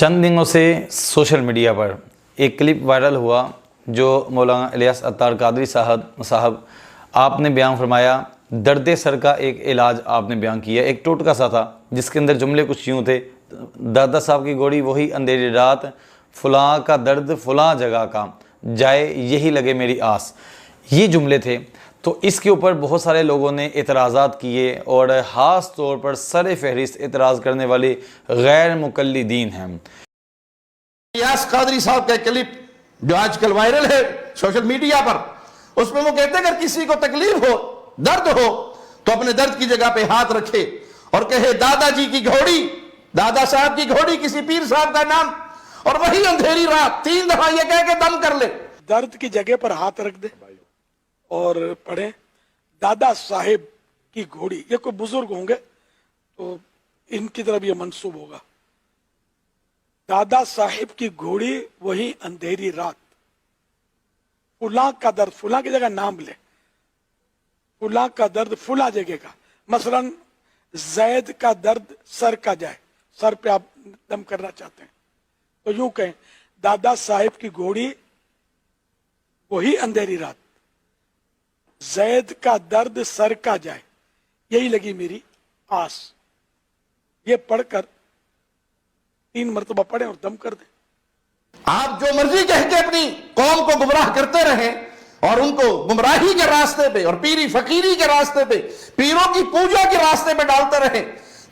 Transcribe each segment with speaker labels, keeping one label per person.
Speaker 1: चंद दिनों से social media पर एक क्लिप वायरल हुआ जो मौलाना इलियास अत्तार कादरी साहब आपने बयान फरमाया। दर्द सर का एक इलाज आपने बयान किया, एक टोटका सा था जिसके अंदर जुमले कुछ यूँ थे, दादा साहब की गोली वही अंधेरी रात, फलां का दर्द फलां जगह का, जाए यही लगे मेरी आस। ये जुमले थे। तो इसके ऊपर बहुत सारे लोगों ने एतराज़ात किए और ख़ास तौर पर सर फहरिस्त एतराज़ करने वाले गैर मुकल्लिदीन हैं।
Speaker 2: इलियास कादरी साहब का क्लिप जो आजकल वायरल है सोशल मीडिया पर, उसमें वो कहते हैं अगर किसी को तकलीफ हो, दर्द हो, तो अपने दर्द की जगह पे हाथ रखे और कहे दादाजी की घोड़ी, दादा साहब की घोड़ी, किसी पीर साहब का नाम, और वही अंधेरी रात 3 दफा ये कह के दम कर ले।
Speaker 3: दर्द की जगह पर हाथ रख दे और पढ़े दादा साहेब की घोड़ी। ये कोई बुजुर्ग होंगे तो इनकी तरफ ये मंसूब होगा। दादा साहेब की घोड़ी वही अंधेरी रात, फुला का दर्द, फुला की जगह नाम ले, फुला का दर्द फुला जगह का। मसलन जैद का दर्द सर का जाए, सर पे आप दम करना चाहते हैं तो यूं कहें दादा साहेब की घोड़ी वही अंधेरी रात, जैद का दर्द सर का जाए, यही लगी मेरी आस। ये पढ़कर 3 मरतबा पढ़े और दम कर दे।
Speaker 2: आप जो मर्जी कह के अपनी कौम को गुमराह करते रहें और उनको गुमराही के रास्ते पे और पीरी फकीरी के रास्ते पे, पीरों की पूजा के रास्ते पे डालते रहें।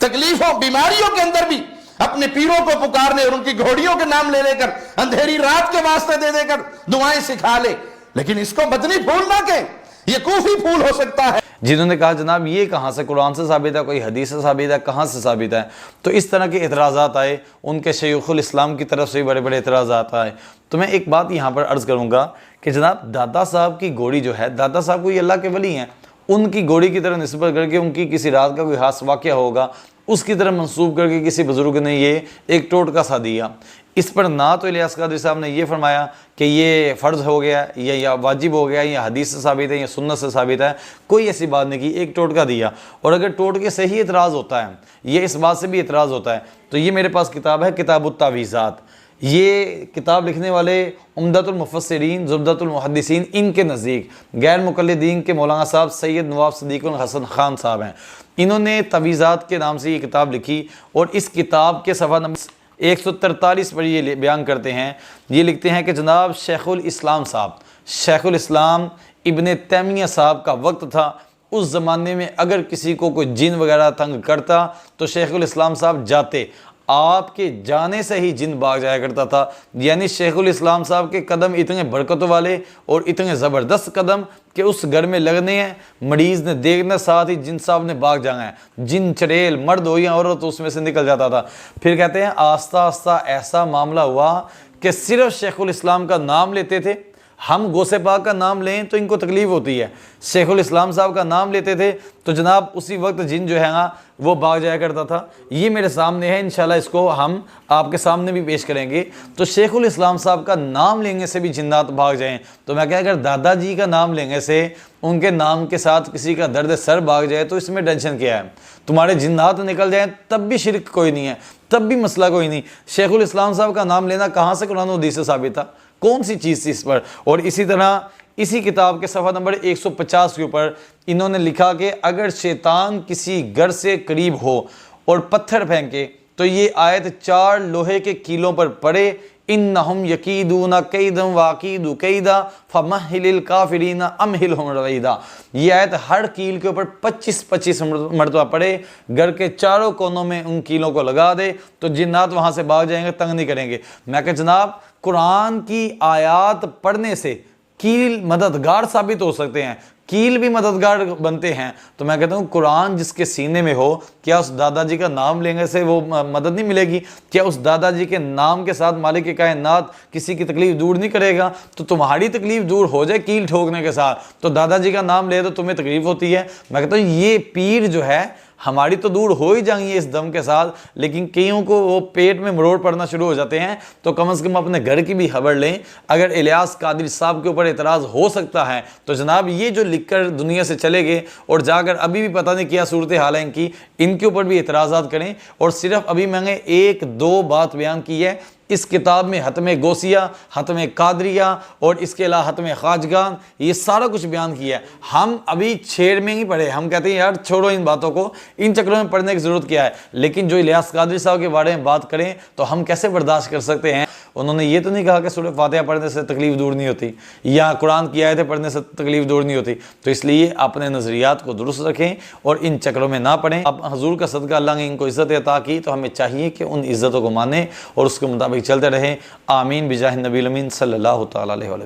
Speaker 2: तकलीफों बीमारियों के अंदर भी अपने पीरों को पुकारने और उनकी घोड़ियों के नाम ले लेकर अंधेरी रात के वास्ते दे देकर दुआएं सिखा ले, लेकिन इसको मदनी फूल ना कहें, ये कूफी फूल हो सकता है।
Speaker 1: जिन्होंने कहा जनाब ये कहाँ से कुरान से साबित है, कोई हदीस से साबित है, कहाँ से साबित है। तो इस तरह के एतराज़ात आए, उनके शैखुल इस्लाम की तरफ से भी बड़े बड़े एतराज़ात आए। तो मैं एक बात यहाँ पर अर्ज़ करूँगा कि जनाब दादा साहब की घोड़ी जो है, दादा साहब कोई अल्लाह के वली हैं, उनकी घोड़ी की तरह निस्बत करके उनकी किसी रात का कोई खास वाक़या होगा उसकी तरह मंसूब करके किसी बुज़ुर्ग ने ये एक टोटका सा दिया। इस पर ना तो इलियास कादरी साहब ने ये फरमाया कि ये फ़र्ज़ हो गया या वाजिब हो गया, या हदीस से साबित है या सुन्नत से साबित है, कोई ऐसी बात नहीं की, एक टोटका दिया। और अगर टोटके से ही एतराज़ होता है, ये इस बात से भी एतराज़ होता है, तो ये मेरे पास किताब है किताबुत तावीज़ात। ये किताब लिखने वाले उम्दतुल मुफस्सिरीन ज़ुबदतुल मुहद्दिसीन, इनके नज़दीक गैर मुकल्लिदीन के मौलाना साहब सैयद नवाब सदीकुल हसन खान साहब हैं। इन्होंने तवीज़ात के नाम से ये किताब लिखी और इस किताब के सफ़ा नंबर 143 पर ये बयान करते हैं, ये लिखते हैं कि जनाब शेखुल इस्लाम साहब, शेखुल इस्लाम इब्ने तैमिया साहब का वक्त था। उस ज़माने में अगर किसी को कोई जिन वगैरह तंग करता तो शेखुल इस्लाम साहब जाते, आपके जाने से ही जिन भाग जाया करता था। यानी शेखुल इस्लाम साहब के कदम इतने बरकत वाले और इतने ज़बरदस्त कदम कि उस घर में लगने हैं, मरीज़ ने देखना, साथ ही जिन साहब ने भाग जाना है। जिन चड़ेल मर्द हो या औरत उसमें से निकल जाता था। फिर कहते हैं आस्ता आस्ता ऐसा मामला हुआ कि सिर्फ शेखुल इस्लाम का नाम लेते थे। हम गौसे पाक का नाम लें तो इनको तकलीफ़ होती है, शेखुल इस्लाम साहब का नाम लेते थे तो जनाब उसी वक्त जिन जो है ना वो भाग जाया करता था। ये मेरे सामने है, इंशाल्लाह इसको हम आपके सामने भी पेश करेंगे। तो शेखुल इस्लाम साहब का नाम लेंगे से भी जिन्नात भाग जाएं, तो मैं क्या, अगर दादाजी का नाम लेंगे से उनके नाम के साथ किसी का दर्द सर भाग जाए तो इसमें टेंशन क्या है। तुम्हारे जिन्नात निकल जाएँ तब भी शिरक कोई नहीं है, तब भी मसला कोई नहीं। शेखुल इस्लाम साहब का नाम लेना कहाँ से कुरान और हदीस से साबित था, कौन सी चीज़ थी इस पर। और इसी तरह इसी किताब के सफ़ा नंबर 150 के ऊपर इन्होंने लिखा कि अगर शैतान किसी घर से करीब हो और पत्थर फेंके तो ये आयत 4 लोहे के कीलों पर पड़े, इन्नहुम यकीदूना कैदम वाकीदु कैदा फमहिलिल काफिरीना अमहिलहुम रवैदा। ये आयत हर कील के ऊपर 25-25 मरतबा पड़े, घर के चारों कोनों में उन कीलों को लगा दे तो जिन्नात वहाँ से भाग जाएंगे, तंग नहीं करेंगे। मैं कह जनाब कुरान की आयात पढ़ने से कील मददगार साबित हो सकते हैं, कील भी मददगार बनते हैं। तो मैं कहता हूँ कुरान जिसके सीने में हो, क्या उस दादाजी का नाम लेने से वो मदद नहीं मिलेगी? क्या उस दादाजी के नाम के साथ मालिक कायनात किसी की तकलीफ दूर नहीं करेगा? तो तुम्हारी तकलीफ दूर हो जाए कील ठोकने के साथ, तो दादाजी का नाम ले तो तुम्हें तकलीफ होती है। मैं कहता हूँ ये पीर जो है हमारी तो दूर हो ही जाएंगी इस दम के साथ, लेकिन कईयों को वो पेट में मरोड़ पड़ना शुरू हो जाते हैं। तो कम से कम अपने घर की भी खबर लें। अगर इलियास कादरी साहब के ऊपर एतराज़ हो सकता है तो जनाब ये जो लिखकर दुनिया से चले गए और जाकर अभी भी पता नहीं क्या सूरत हाल है इनके ऊपर भी एतराज़ात करें। और सिर्फ अभी मैंने एक दो बात बयान की है इस किताब में, हतम गौसिया, हतम कादरिया और इसके अलावा हतम खाजगान, ये सारा कुछ बयान किया है। हम अभी छेड़ में ही पढ़े, हम कहते हैं यार छोड़ो इन बातों को, इन चक्रों में पढ़ने की ज़रूरत क्या है। लेकिन जो इलियास कादरी साहब के बारे में बात करें तो हम कैसे बर्दाश्त कर सकते हैं। उन्होंने ये तो नहीं कहा कि सूरह फातिहा पढ़ने से तकलीफ दूर नहीं होती या कुरान की आयतें पढ़ने से तकलीफ दूर नहीं होती। तो इसलिए अपने नज़रियात को दुरुस्त रखें और इन चक्रों में ना पढ़ें। अब हजूर का सदका अल्लाह ने इनको इज़्ज़त अता की तो हमें चाहिए कि उन इज़्ज़तों को मानें और उसके मुताबिक चलते रहें। आमीन बिजाह नबी अमीन सल्लल्लाहु तआला अलैहि वसल्लम।